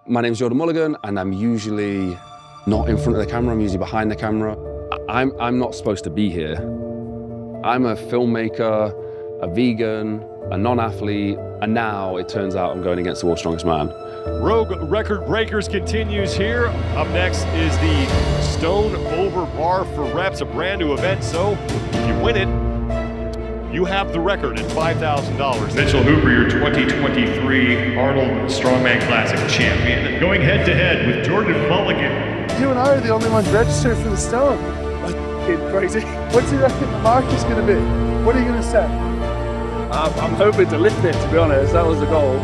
My name's Jordan Mulligan, and I'm usually not in front of the camera, I'm usually behind the camera. I'm not supposed to be here. I'm a filmmaker, a vegan, a non-athlete, and now it turns out I'm going against the world's strongest man. Rogue Record Breakers continues here. Up next is the Stone Over Bar for Reps, a brand new event. So if you win it, you have the record at $5,000. Mitchell Hooper, your 2023 Arnold Strongman Classic champion, going head to head with Jordan Mulligan. You and I are the only ones registered for the Stone. That's crazy. What do you reckon the mark is going to be? What are you going to say? I'm hoping to lift it, to be honest. That was the goal.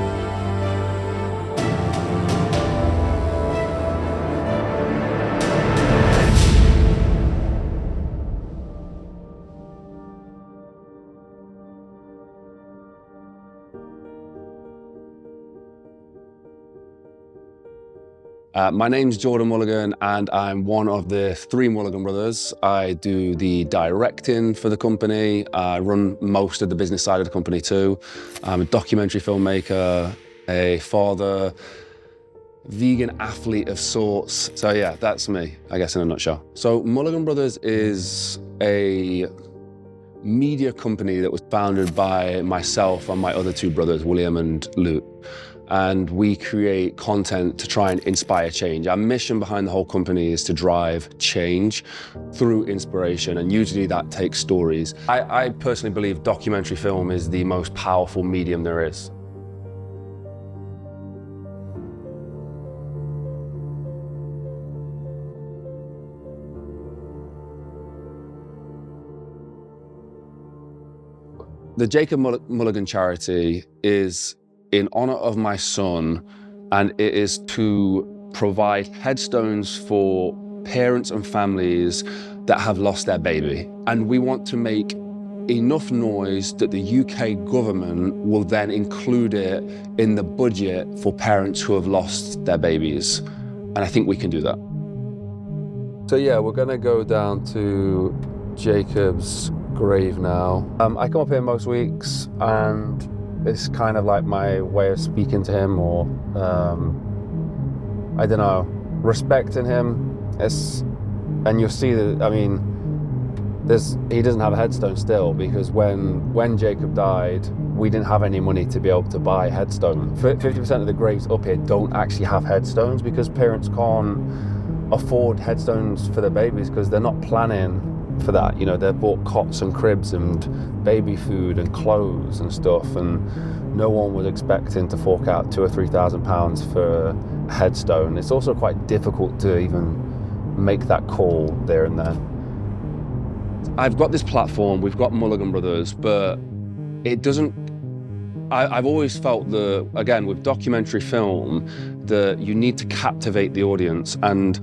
My name's Jordan Mulligan, and I'm one of the 3 Mulligan brothers. I do the directing for the company. I run most of the business side of the company too. I'm a documentary filmmaker, a father, vegan athlete of sorts. So yeah, that's me, I guess, in a nutshell. So Mulligan Brothers is a media company that was founded by myself and my other 2 brothers, William and Luke. And we create content to try and inspire change. Our mission behind the whole company is to drive change through inspiration, and usually that takes stories. I personally believe documentary film is the most powerful medium there is. The Jacob Mulligan charity is in honor of my son, and it is to provide headstones for parents and families that have lost their baby. And we want to make enough noise that the UK government will then include it in the budget for parents who have lost their babies. And I think we can do that. So yeah, we're gonna go down to Jacob's grave now. I come up here most weeks, and it's kind of like my way of speaking to him, or I don't know, respecting him. And you'll see that, I mean, he doesn't have a headstone still, because when Jacob died, we didn't have any money to be able to buy a headstone. 50% of the graves up here don't actually have headstones because parents can't afford headstones for their babies because they're not planning for that. You know, they've bought cots and cribs and baby food and clothes and stuff, and no one was expecting to fork out £2,000 or £3,000 for a headstone. It's also quite difficult to even make that call there and then. I've got this platform, we've got Mulligan Brothers, but it doesn't, I've always felt that, again, with documentary film, that you need to captivate the audience, and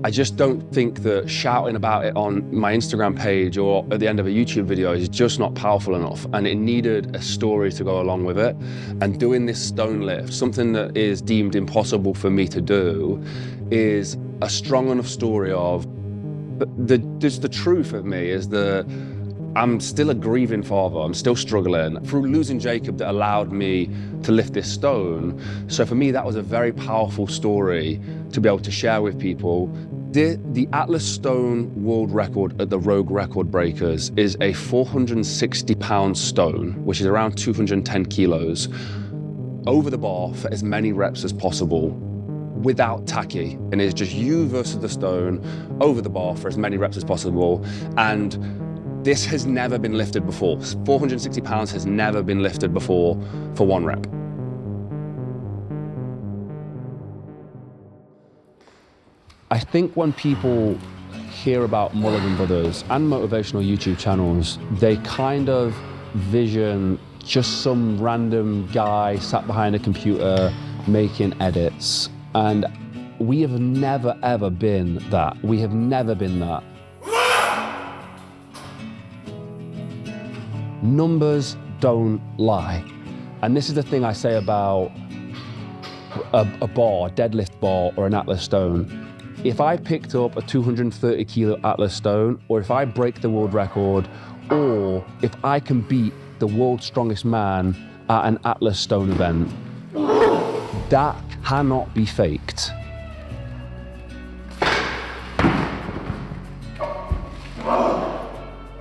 I just don't think that shouting about it on my Instagram page or at the end of a YouTube video is just not powerful enough, and it needed a story to go along with it. And doing this stone lift, something that is deemed impossible for me to do, is a strong enough story of, just the truth of me is that I'm still a grieving father, I'm still struggling. Through losing Jacob, that allowed me to lift this stone. So for me, that was a very powerful story to be able to share with people. The Atlas Stone world record at the Rogue Record Breakers is a 460-pound stone, which is around 210 kilos, over the bar for as many reps as possible, without tacky. And it's just you versus the stone, over the bar for as many reps as possible. And this has never been lifted before. 460 pounds has never been lifted before for 1 rep. I think when people hear about Mulligan Brothers and motivational YouTube channels, they kind of vision just some random guy sat behind a computer making edits. And we have never, ever been that. We have never been that. Numbers don't lie. And this is the thing I say about a bar, a deadlift bar, or an Atlas stone. If I picked up a 230 kilo Atlas stone, or if I break the world record, or if I can beat the world's strongest man at an Atlas stone event, That cannot be faked.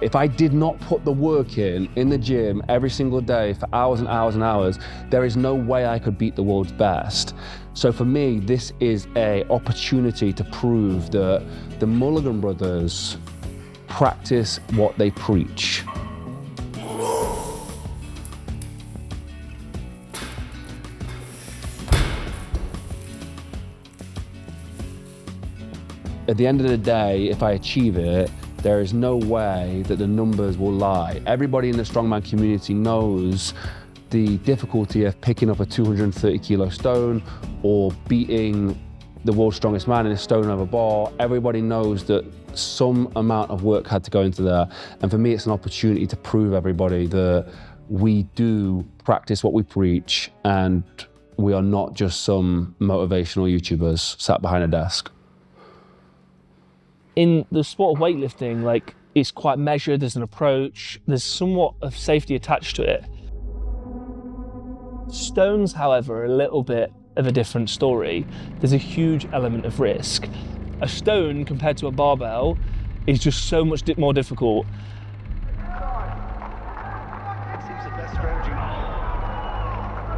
If I did not put the work in the gym every single day for hours and hours and hours, there is no way I could beat the world's best. So for me, this is an opportunity to prove that the Mulligan brothers practice what they preach. At the end of the day, if I achieve it, there is no way that the numbers will lie. Everybody in the strongman community knows the difficulty of picking up a 230 kilo stone or beating the world's strongest man in a stone over bar. Everybody knows that some amount of work had to go into there. And for me, it's an opportunity to prove everybody that we do practice what we preach and we are not just some motivational YouTubers sat behind a desk. In the sport of weightlifting, like, it's quite measured, there's an approach, there's somewhat of safety attached to it. Stones, however, are a little bit of a different story. There's a huge element of risk. A stone compared to a barbell is just so much more difficult. Seems the best strategy.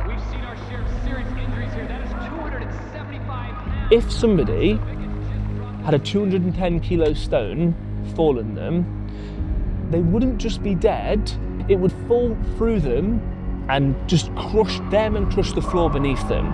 We've seen our share of serious injuries here. That is 275 pounds. If somebody had a 210 kilo stone fall on them, they wouldn't just be dead, it would fall through them and just crush them and crush the floor beneath them.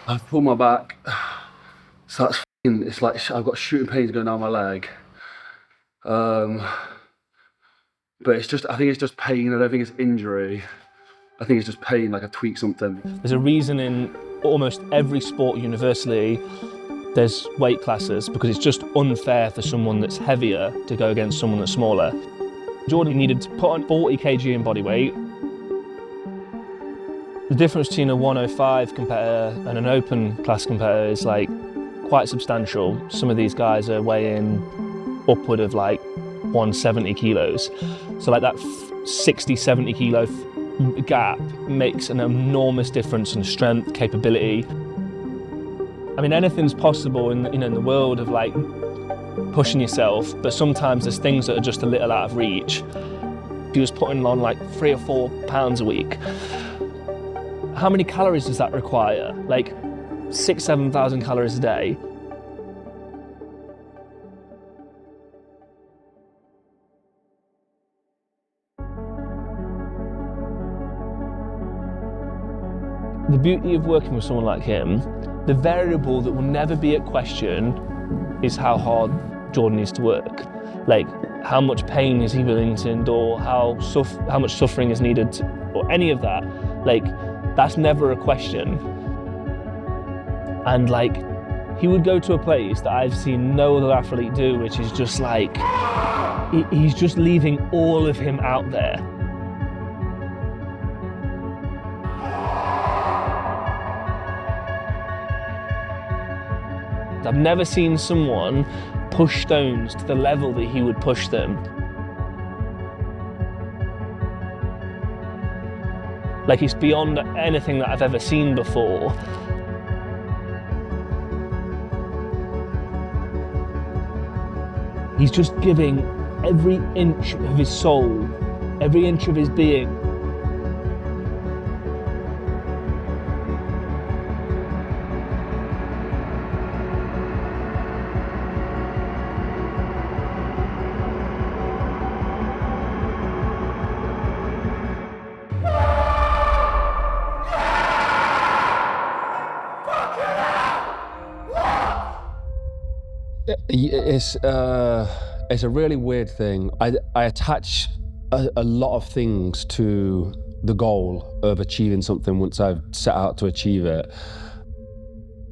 I've pulled my back, so that's it's like I've got shooting pains going down my leg. But it's just, I think it's just pain. I don't think it's injury. I think it's just pain, like I tweaked something. There's a reason in almost every sport universally there's weight classes, because it's just unfair for someone that's heavier to go against someone that's smaller. Jordan needed to put on 40 kg in body weight. The difference between a 105 competitor and an open class competitor is like quite substantial. Some of these guys are weighing upward of like 170 kilos. So like that 60, 70 kilo gap makes an enormous difference in strength, capability. I mean, anything's possible in the world of like pushing yourself, but sometimes there's things that are just a little out of reach. If you was putting on like 3 or 4 pounds a week, how many calories does that require? Like 6,000, 7,000 calories a day. The beauty of working with someone like him, the variable that will never be at question is how hard Jordan needs to work. Like, how much pain is he willing to endure, how much suffering is needed, or any of that. Like, that's never a question. And like, he would go to a place that I've seen no other athlete do, which is just like, he's just leaving all of him out there. I've never seen someone push stones to the level that he would push them. Like, it's beyond anything that I've ever seen before. He's just giving every inch of his soul, every inch of his being. It's a really weird thing. I attach a lot of things to the goal of achieving something once I've set out to achieve it.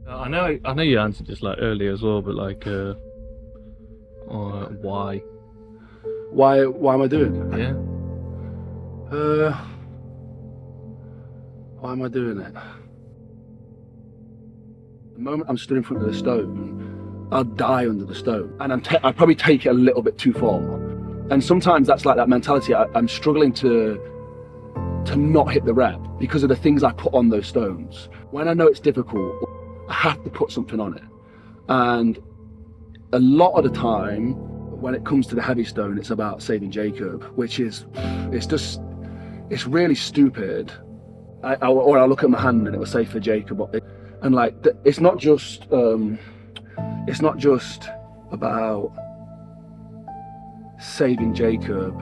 I know you answered this like earlier as well, but like, why? Why am I doing it? Yeah. Why am I doing it? The moment I'm stood in front of the stone, I'll die under the stone. And I probably take it a little bit too far. And sometimes that's like that mentality. I'm struggling to not hit the rep because of the things I put on those stones. When I know it's difficult, I have to put something on it. And a lot of the time, when it comes to the heavy stone, it's about saving Jacob, which is, it's really stupid. Or I'll look at my hand and it will say for Jacob. And like, it's not just about saving Jacob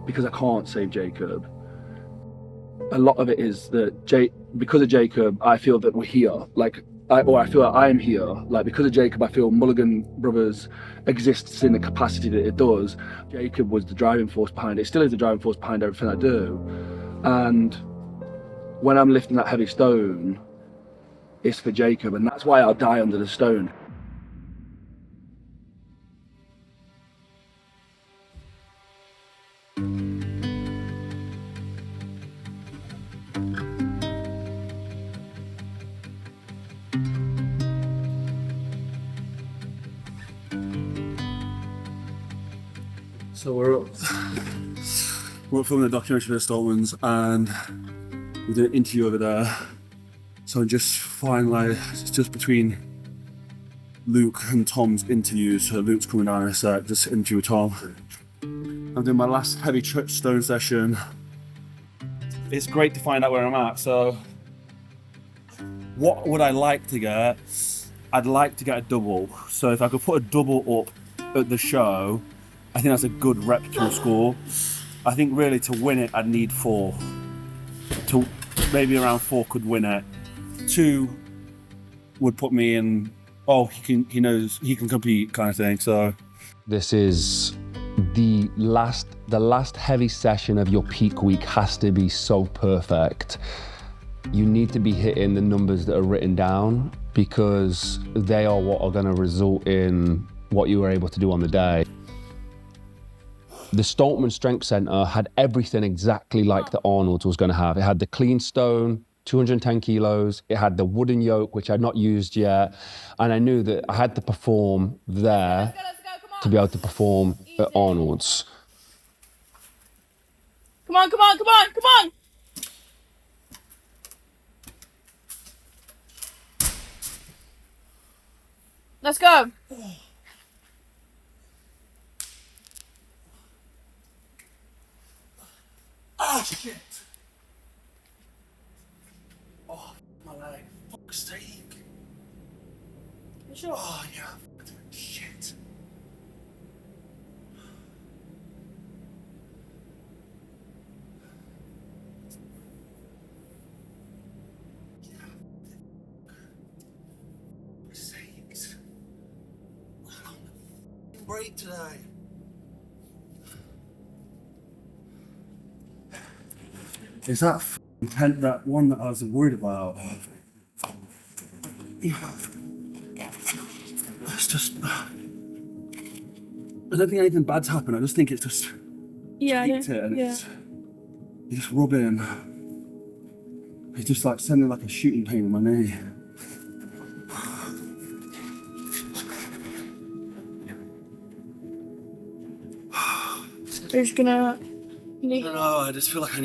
because I can't save Jacob. A lot of it is that because of Jacob, I feel that we're here. I feel that I am here. Like, because of Jacob, I feel MulliganBrothers exists in the capacity that it does. Jacob was the driving force behind it. Still is the driving force behind everything I do. And when I'm lifting that heavy stone, it's for Jacob, and that's why I'll die under the stone. So we're filming a documentary for the Stoltmans, and we're doing an interview over there. So just it's just between Luke and Tom's interviews. So Luke's coming down in a sec, just interview with Tom. I'm doing my last heavy stone session. It's great to find out where I'm at. So what would I like to get? I'd like to get a double. So if I could put a double up at the show, I think that's a good rep to score. I think really to win it, I'd need 4. Maybe around 4 could win it. 2 would put me in, he knows he can compete kind of thing, so. This is the last heavy session of your peak week has to be so perfect. You need to be hitting the numbers that are written down because they are what are gonna result in what you were able to do on the day. The Stoltman Strength Center had everything exactly like the Arnold was gonna have. It had the clean stone, 210 kilos. It had the wooden yoke, which I'd not used yet. And I knew that I had to perform there to be able to perform at Arnold's. Come on, come on, come on, come on! Let's go! Ah, shit! Oh, my leg. Fuck's sake. You sure? Oh, yeah. Shit. Sakes. I'm on the break today. Is that tent, that one that I was worried about? It's just, I don't think anything bad's happened. I just think it's just tweaked it, and it's just rubbing. It's just like sending like a shooting pain in my knee. Are you just gonna? No, I just feel like I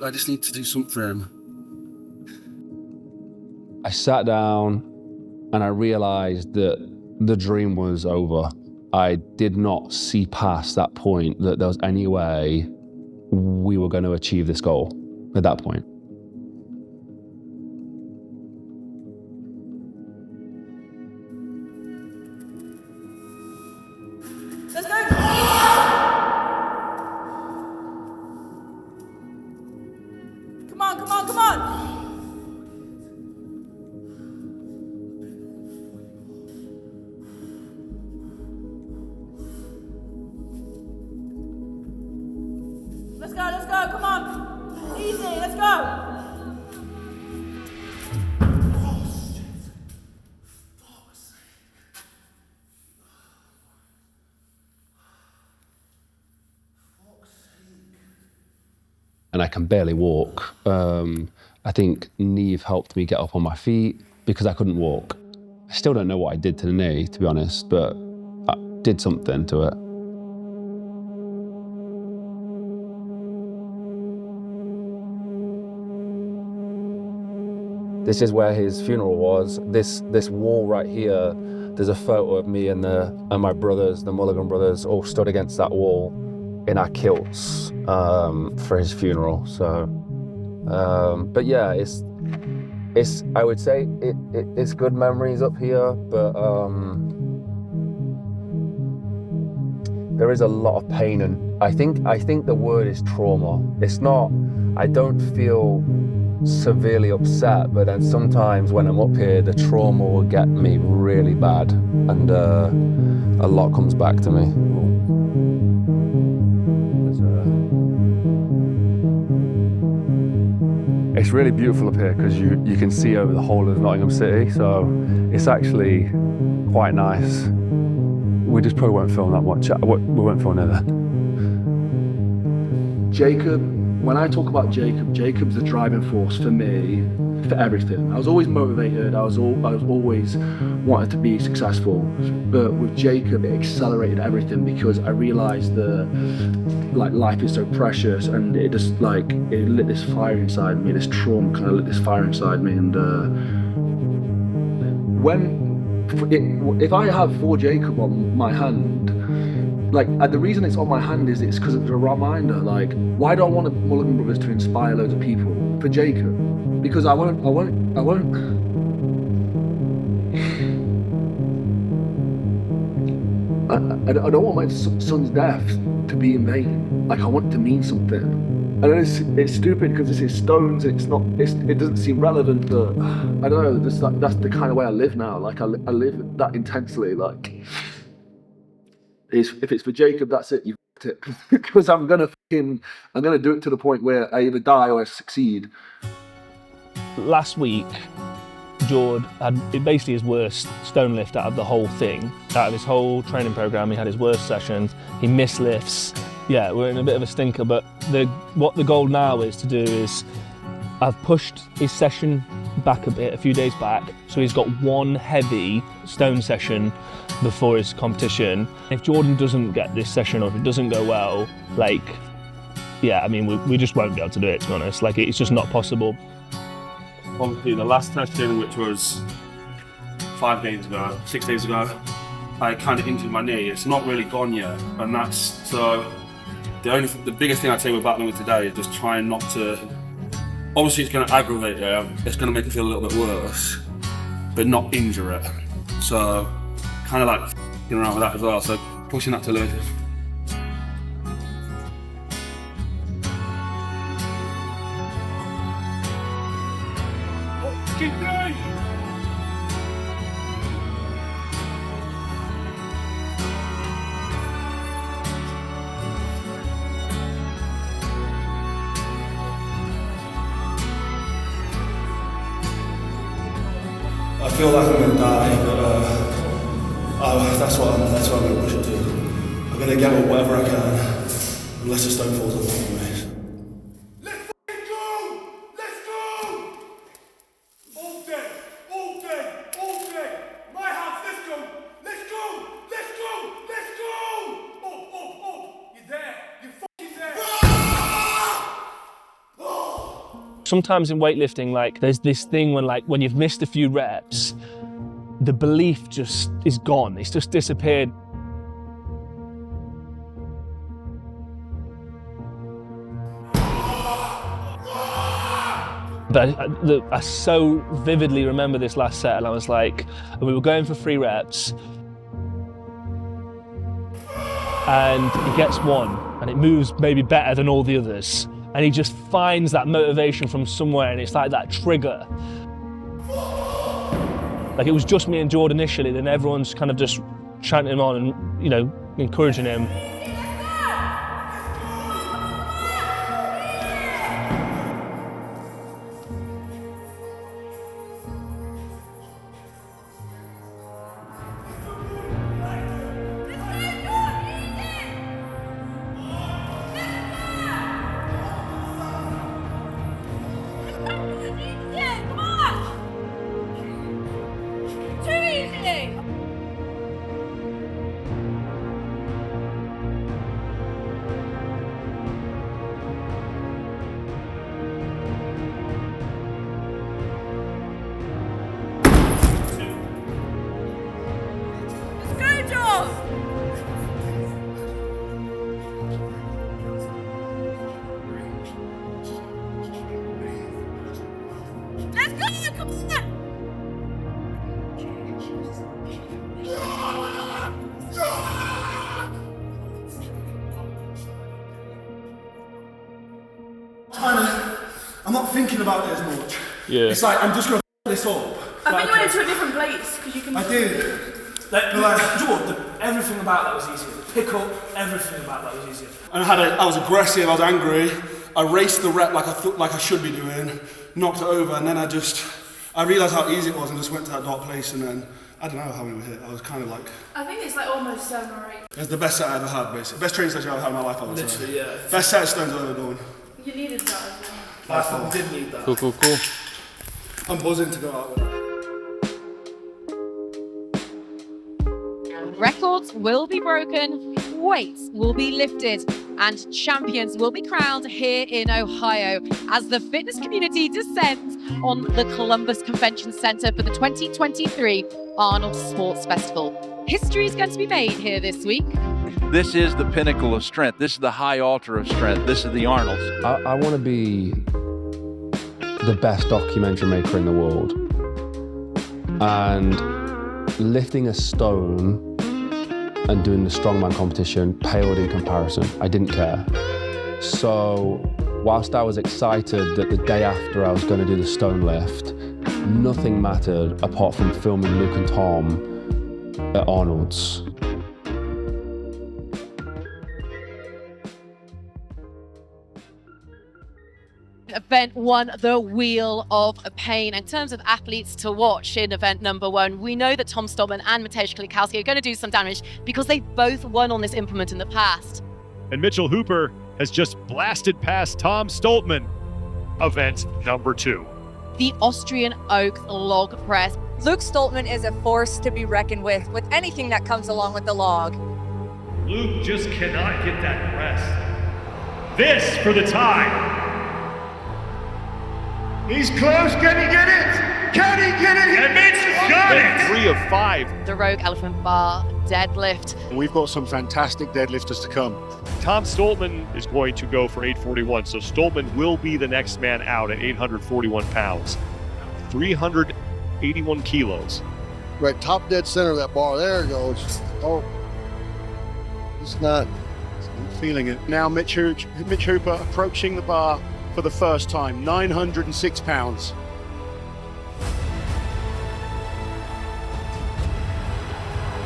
just need to do something. I sat down and I realized that the dream was over. I did not see past that point that there was any way we were going to achieve this goal at that point. Let's go! Come on, come on, come on! Let's go, come on! Easy, let's go! and I can barely walk. I think Niamh helped me get up on my feet because I couldn't walk. I still don't know what I did to the knee, to be honest, but I did something to it. This is where his funeral was. This wall right here, there's a photo of me and my brothers, the Mulligan brothers, all stood against that wall in our kilts for his funeral. So, but yeah, it's I would say it's good memories up here, but there is a lot of pain, and I think the word is trauma. It's not. I don't feel severely upset, but then sometimes when I'm up here, the trauma will get me really bad, and a lot comes back to me. It's really beautiful up here because you can see over the whole of Nottingham City, so it's actually quite nice. We just probably won't film that much. We won't film there. Jacob, when I talk about Jacob, Jacob's the driving force for me, for everything. I was always motivated, I was always wanted to be successful, but with Jacob it accelerated everything because I realised that life is so precious, and it just it lit this fire inside me, this trauma kind of lit this fire inside me, and if I have for Jacob on my hand, the reason it's on my hand is it's because it's a reminder, why do I want Mulligan Brothers to inspire loads of people? For Jacob. Because I won't I don't want my son's death to be in vain. I want it to mean something. I know it's stupid because this is stones, it doesn't seem relevant, but I don't know, that's the kind of way I live now. I live that intensely, if it's for Jacob, that's it, you f***ed it. Because I'm gonna do it to the point where I either die or I succeed. Last week, Jord had basically his worst stone lift out of the whole thing. Out of his whole training program, he had his worst sessions. He missed lifts. Yeah, we're in a bit of a stinker, but what the goal now is to do is, I've pushed his session back a bit, a few days back, so he's got one heavy stone session before his competition. If Jordan doesn't get this session, or if it doesn't go well, we just won't be able to do it, to be honest. It's just not possible. Obviously, the last session, which was 6 days ago, I kind of injured my knee. It's not really gone yet, and that's so. The biggest thing I'd say we're battling with today is just trying not to. Obviously, it's going to aggravate it. It's going to make it feel a little bit worse, but not injure it. So, kind of f***ing around with that as well. So, pushing that to limit. I feel like I'm gonna die, but that's what I'm gonna push it to. I'm gonna get whatever I can, unless a stone falls on me. Let's fucking go! Let's go! All day, all day, all day. My house, let's go! Let's go! Let's go! Let's go! Oh, you're there. You're fucking there. Sometimes in weightlifting, there's this thing when you've missed a few reps, the belief just is gone. It's just disappeared. But I so vividly remember this last set, and I was we were going for 3 reps, and he gets one, and it moves maybe better than all the others. And he just finds that motivation from somewhere, and it's like that trigger. It was just me and Jordan initially, then everyone's kind of just chanting him on and, encouraging him. easy. Come on. Too easy. Let's go, John. Let's go! Come on! I'm not thinking about it as much. Yeah. It's like I'm just gonna this up. I think you went into a different place because you can. I did. Everything about that was easier. The pick up, everything about that was easier. And I was aggressive. I was angry. I raced the rep like I should be doing. Knocked it over, and then I realised how easy it was, and just went to that dark place. And then I don't know how many were hit. I was kind of like. I think it's like almost 7 or 8. It's the best set I ever had, basically. Best training session I've ever had in my life. I would say. Literally, yeah. Best set of stones I've ever done. You needed that as well. I did need that. Cool. I'm buzzing to go out with it. Records will be broken, weights will be lifted, and champions will be crowned here in Ohio as the fitness community descends on the Columbus Convention Center for the 2023 Arnold Sports Festival. History is going to be made here this week. This is the pinnacle of strength. This is the high altar of strength. This is the Arnolds. I want to be the best documentary maker in the world. And lifting a stone and doing the strongman competition paled in comparison. I didn't care. So whilst I was excited that the day after I was going to do the stone lift, nothing mattered apart from filming Luke and Tom at Arnold's. Event 1, the Wheel of Pain. In terms of athletes to watch in event number 1, we know that Tom Stoltman and Mateusz Klikowski are going to do some damage because they both won on this implement in the past. And Mitchell Hooper has just blasted past Tom Stoltman. Event number 2. The Austrian Oak Log Press. Luke Stoltman is a force to be reckoned with anything that comes along with the log. Luke just cannot get that rest. This for the tie. He's close. Can he get it? Can he get it? And Mitch got it. 3 of 5. The Rogue Elephant Bar deadlift. We've got some fantastic deadlifters to come. Tom Stoltman is going to go for 841, so Stoltman will be the next man out at 841 pounds, 381 kilos. Right, top dead center of that bar. There it goes. Oh, it's not feeling it. Now Mitch Hooper approaching the bar for the first time, 906 pounds.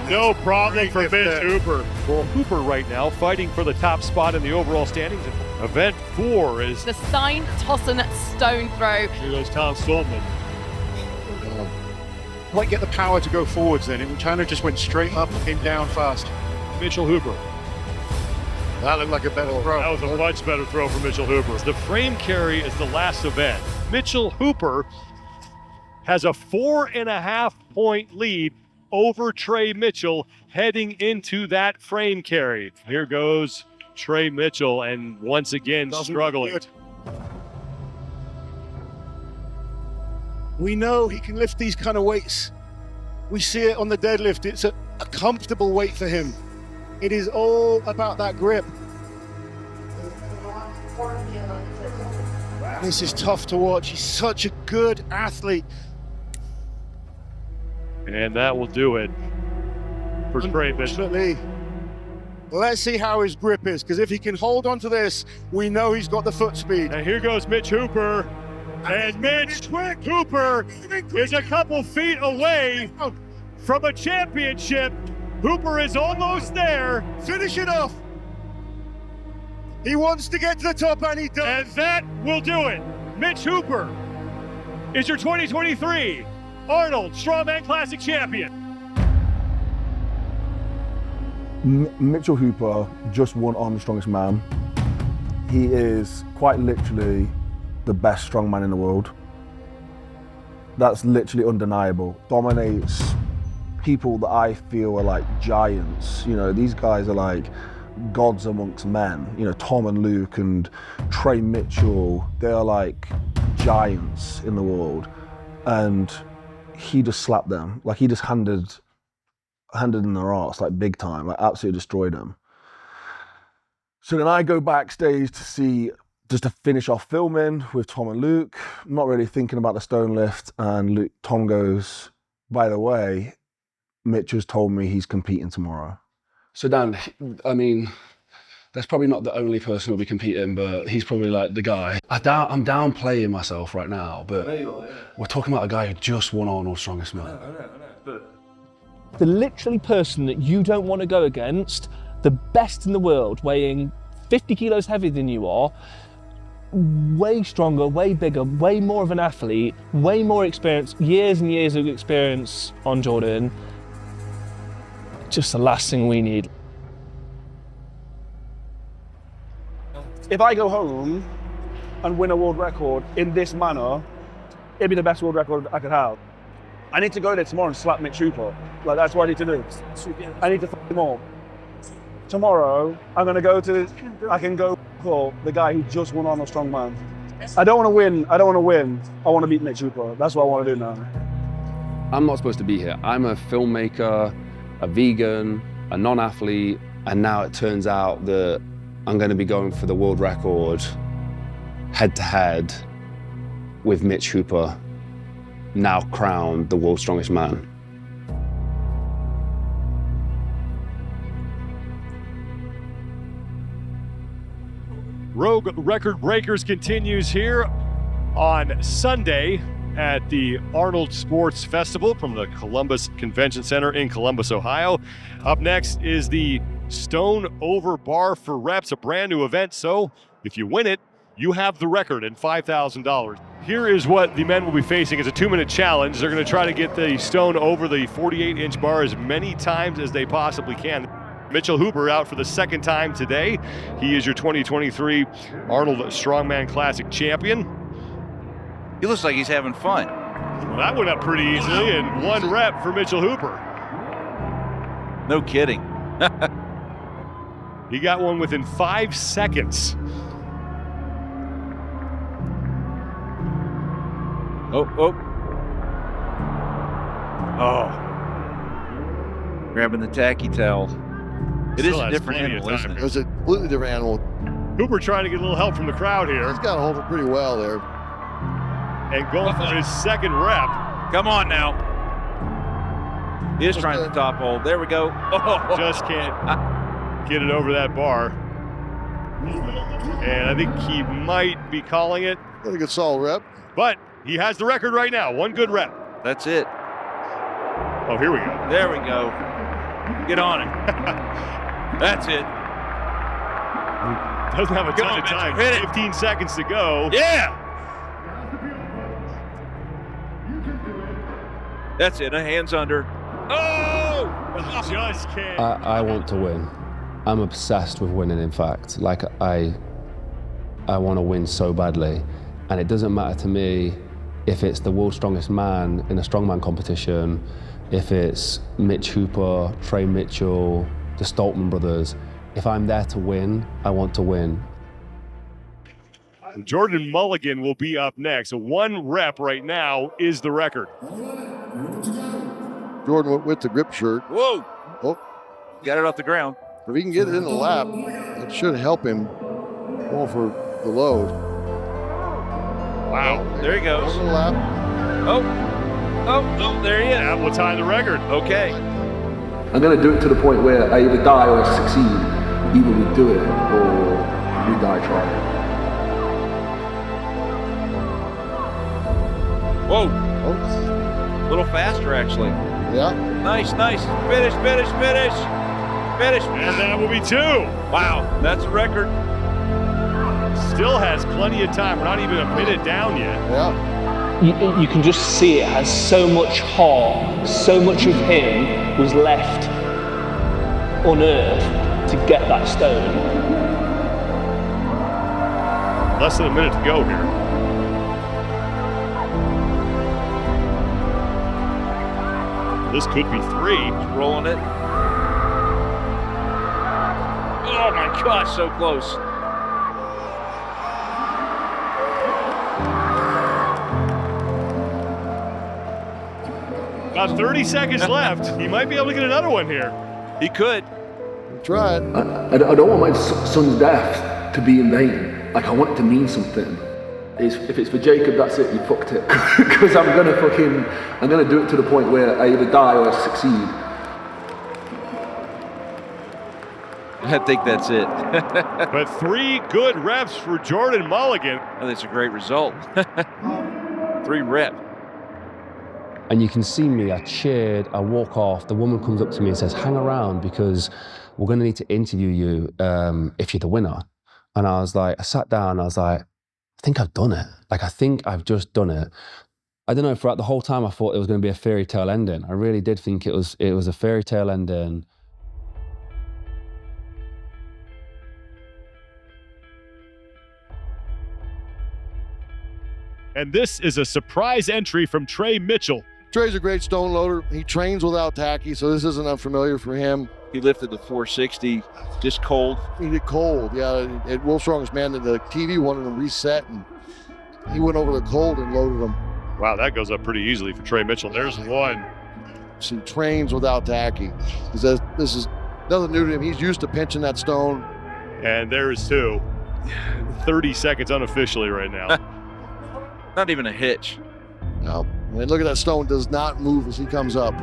No problem for Mitch Hooper. Well, Hooper right now fighting for the top spot in the overall standings. Event 4 is the Stein Tossen Stone Throw. Here goes Tom Stoltman. Might get the power to go forwards then. It kind of just went straight up and came down fast. Mitchell Hooper. That looked like a better throw. That was a much better throw for Mitchell Hooper. The frame carry is the last event. Mitchell Hooper has a 4.5 point lead over Trey Mitchell heading into that frame carry. Here goes Trey Mitchell, and once again struggling. We know he can lift these kind of weights. We see it on the deadlift. It's a comfortable weight for him. It is all about that grip. This is tough to watch. He's such a good athlete. And that will do it for Trey Mitchell. Let's see how his grip is, because if he can hold on to this, we know he's got the foot speed. And here goes Mitch Hooper. And Mitch Hooper is a couple feet away from a championship. Hooper is almost there. Finish it off. He wants to get to the top, and he does. And that will do it. Mitch Hooper is your 2023 Arnold Strongman Classic champion. Mitchell Hooper just won Arnold Strongest Man. He is quite literally the best strongman in the world. That's literally undeniable. Dominates people that I feel are like giants. You know, these guys are like gods amongst men. You know, Tom and Luke and Trey Mitchell, they are like giants in the world. And he just slapped them. Like, he just handed in their arse, like big time, like absolutely destroyed them. So then I go backstage just to finish off filming with Tom and Luke, not really thinking about the stone lift, and Tom goes, by the way, Mitch has told me he's competing tomorrow. So Dan, I mean, that's probably not the only person who'll be competing, but he's probably like the guy. I'm downplaying myself right now, but we're talking about a guy who just won Arnold's Strongest Man. I know. The literally person that you don't want to go against, the best in the world, weighing 50 kilos heavier than you are, way stronger, way bigger, way more of an athlete, way more experience, years and years of experience on Jordan. Just the last thing we need. If I go home and win a world record in this manner, it'd be the best world record I could have. I need to go there tomorrow and slap Mitch Hooper. Like, that's what I need to do. I need to f him all. Tomorrow, I can go for the guy who just won Arnold Strongman. I don't want to win. I want to beat Mitch Hooper. That's what I want to do now. I'm not supposed to be here. I'm a filmmaker, a vegan, a non-athlete, and now it turns out that I'm going to be going for the world record head-to-head with Mitch Hooper, now crowned the world's strongest man. Rogue Record Breakers continues here on Sunday at the Arnold Sports Festival from the Columbus Convention Center in Columbus, Ohio. Up next is the Stone Over Bar for Reps, a brand new event. So if you win it, you have the record and $5,000. Here is what the men will be facing as a 2-minute challenge. They're going to try to get the stone over the 48-inch bar as many times as they possibly can. Mitchell Hooper out for the second time today. He is your 2023 Arnold Strongman Classic champion. He looks like he's having fun. Well, that went up pretty easily, and 1 rep for Mitchell Hooper. No kidding. He got one within 5 seconds. Oh. Grabbing the tacky towel. It is a different animal, isn't it? It was a completely different animal. Hooper trying to get a little help from the crowd here. He's got to hold it pretty well there. And going for his second rep. Come on now. He is trying to top hold. There we go. Oh. Just can't get it over that bar. And I think he might be calling it. Pretty good solid rep. But he has the record right now. 1 good rep. That's it. Oh, here we go. There we go. Get on it. That's it. Doesn't have a ton of time. Hit it. 15 seconds to go. Yeah. That's it. A hands under. Oh! Just can't. I want to win. I'm obsessed with winning, in fact. Like, I want to win so badly. And it doesn't matter to me if it's the world's strongest man in a strongman competition, if it's Mitch Hooper, Trey Mitchell, the Stoltman brothers. If I'm there to win, I want to win. Jordan Mulligan will be up next. So 1 rep right now is the record. Jordan went with the grip shirt. Whoa! Oh. Got it off the ground. If he can get it in the lap, it should help him go for the load. Wow. There he goes. Over the lap. Oh, there he is. That will tie the record. Okay. I'm going to do it to the point where I either die or I succeed. Either we do it or we die trying. Whoa. A little faster, actually. Yeah. Nice. Finish. And that will be 2. Wow, that's a record. Still has plenty of time. We're not even a minute down yet. Yeah. You can just see it has so much heart, so much of him was left unearthed to get that stone. Less than a minute to go here. this could be 3. Rolling it. Oh my gosh, so close. About 30 seconds left. He might be able to get another one here. He could. Try it. I don't want my son's death to be in vain. Like, I want it to mean something. If it's for Jacob, that's it, you fucked it. Because I'm gonna do it to the point where I either die or I succeed. I think that's it. But 3 good reps for Jordan Mulligan. I think it's a great result. 3 reps. And you can see me, I cheered, I walk off, the woman comes up to me and says, hang around because we're gonna need to interview you if you're the winner. And I was like, I sat down, I was like, I think I've done it. Like, I think I've just done it. I don't know, throughout the whole time I thought it was gonna be a fairy tale ending. I really did think it was a fairy tale ending. And this is a surprise entry from Trey Mitchell. Trey's a great stone loader. He trains without tacky, so this isn't unfamiliar for him. He lifted the 460, just cold. He did cold, yeah. At World's Strongest Man, the TV wanted him reset, and he went over the cold and loaded him. Wow, that goes up pretty easily for Trey Mitchell. There's one. So he trains without tacky. This is nothing new to him. He's used to pinching that stone. And there's 2. 30 seconds unofficially right now. Not even a hitch. No. I mean, look at that stone, does not move as he comes up.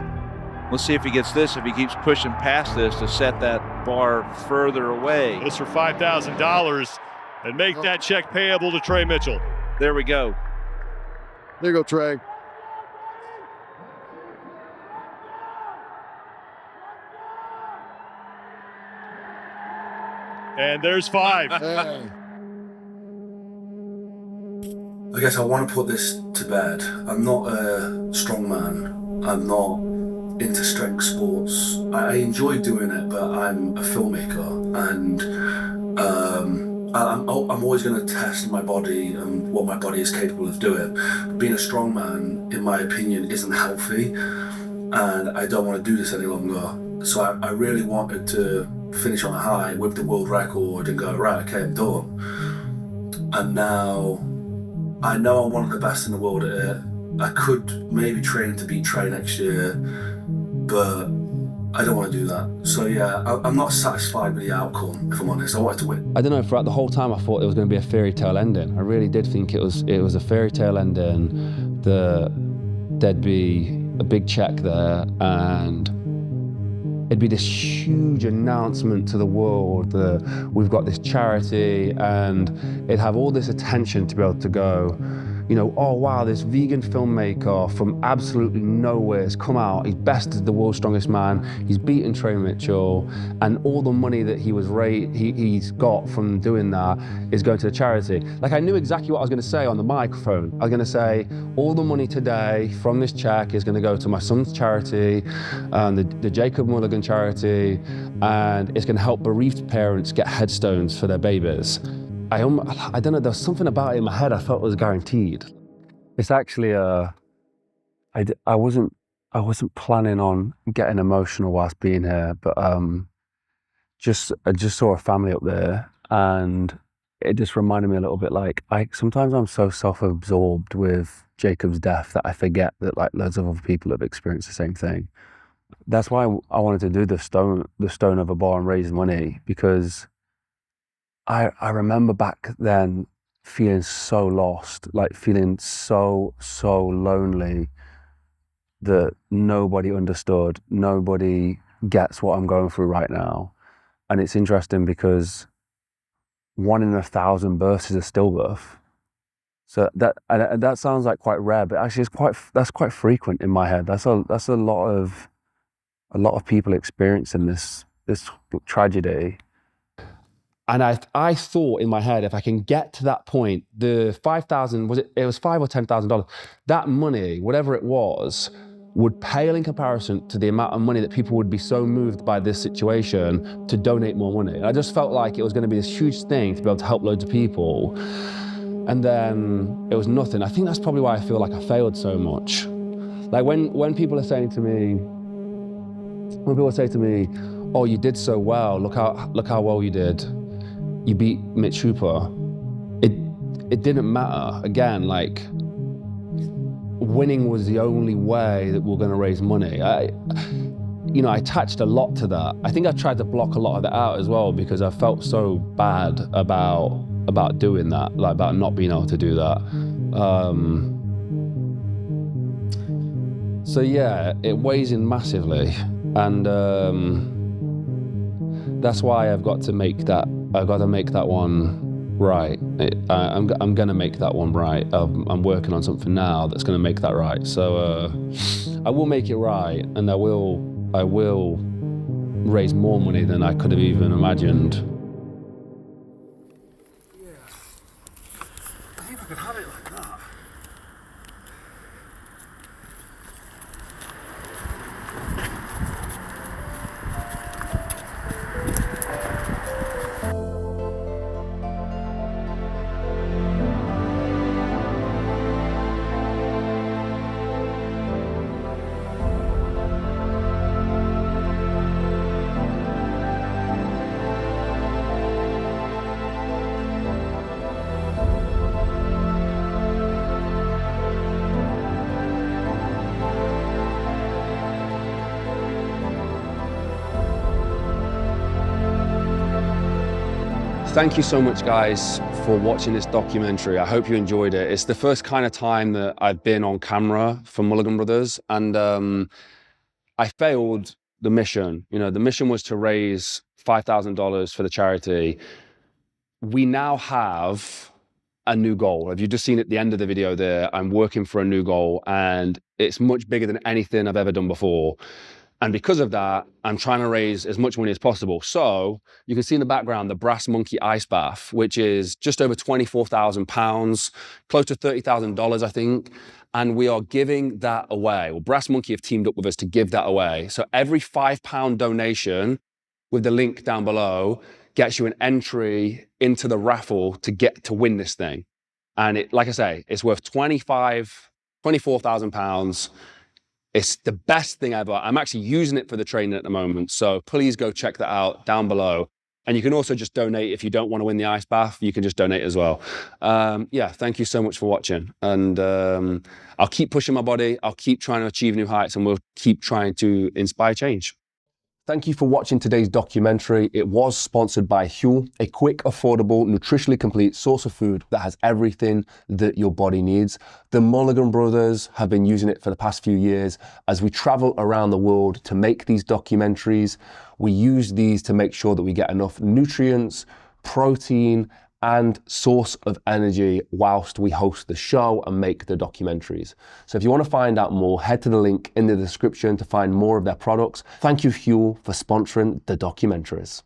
Let's see if he gets this, if he keeps pushing past this to set that bar further away. This for $5,000 and make that check payable to Trey Mitchell. There we go. There you go, Trey. And there's 5. Hey. I guess I want to put this to bed. I'm not a strongman. I'm not into strength sports. I enjoy doing it, but I'm a filmmaker, and I'm always going to test my body and what my body is capable of doing. Being a strongman, in my opinion, isn't healthy, and I don't want to do this any longer. So I really wanted to finish on a high with the world record and go, right, okay, I'm done. And now I know I'm one of the best in the world at it. I could maybe train to beat Trey next year, but I don't want to do that. So yeah, I'm not satisfied with the outcome, if I'm honest. I wanted to win. I don't know, throughout the whole time I thought it was going to be a fairy tale ending. I really did think it was a fairy tale ending. There'd be a big check there, and it'd be this huge announcement to the world that we've got this charity, and it'd have all this attention to be able to go, you know, oh wow, this vegan filmmaker from absolutely nowhere has come out, he's bested the world's strongest man, he's beaten Trey Mitchell, and all the money that he's got from doing that is going to the charity. Like, I knew exactly what I was going to say on the microphone. I was going to say, all the money today from this check is going to go to my son's charity, the Jacob Mulligan charity, and it's going to help bereaved parents get headstones for their babies. I don't know, there's something about it in my head I felt was guaranteed. It's actually, I wasn't planning on getting emotional whilst being here, but I just saw a family up there, and it just reminded me a little bit, like, sometimes I'm so self-absorbed with Jacob's death that I forget that, like, loads of other people have experienced the same thing. That's why I wanted to do the stone over bar and raise money, because I remember back then feeling so lost, like feeling so lonely that nobody understood, nobody gets what I'm going through right now. And it's interesting because 1 in 1,000 births is a stillbirth. So that sounds like quite rare, but actually that's quite frequent in my head. That's a lot of people experiencing this tragedy. And I thought in my head, if I can get to that point, the $5,000, it was $5,000 or $10,000, that money, whatever it was, would pale in comparison to the amount of money that people would be so moved by this situation to donate more money. And I just felt like it was going to be this huge thing to be able to help loads of people. And then it was nothing. I think that's probably why I feel like I failed so much. Like when people are saying to me, when people say to me, "Oh, you did so well. Look how well you did. You beat Mitch Hooper." It didn't matter. Again, like, winning was the only way that we're going to raise money. I attached a lot to that. I think I tried to block a lot of that out as well because I felt so bad about doing that, like about not being able to do that. So yeah, it weighs in massively, and that's why I've got to make that one right. I'm going to make that one right. I'm working on something now that's going to make that right. So I will make it right, and I will raise more money than I could have even imagined. I think I could have it like that. Thank you so much, guys, for watching this documentary. I hope you enjoyed it. It's the first kind of time that I've been on camera for Mulligan Brothers, and I failed the mission. You know, the mission was to raise $5,000 for the charity. We now have a new goal. If you've just seen at the end of the video there, I'm working for a new goal, and it's much bigger than anything I've ever done before. And because of that, I'm trying to raise as much money as possible. So you can see in the background, the Brass Monkey Ice Bath, which is just over 24,000 pounds, close to $30,000, I think. And we are giving that away. Well, Brass Monkey have teamed up with us to give that away. So every £5 donation with the link down below gets you an entry into the raffle to get to win this thing. And it, like I say, it's worth £24,000. It's the best thing ever. I'm actually using it for the training at the moment. So please go check that out down below. And you can also just donate if you don't want to win the ice bath. You can just donate as well. Yeah, thank you so much for watching. And I'll keep pushing my body. I'll keep trying to achieve new heights, and we'll keep trying to inspire change. Thank you for watching today's documentary. It was sponsored by Huel, a quick, affordable, nutritionally complete source of food that has everything that your body needs. The Mulligan brothers have been using it for the past few years. As we travel around the world to make these documentaries, we use these to make sure that we get enough nutrients, protein, and source of energy whilst we host the show and make the documentaries. So if you want to find out more, head to the link in the description to find more of their products. Thank you, Huel, for sponsoring the documentaries.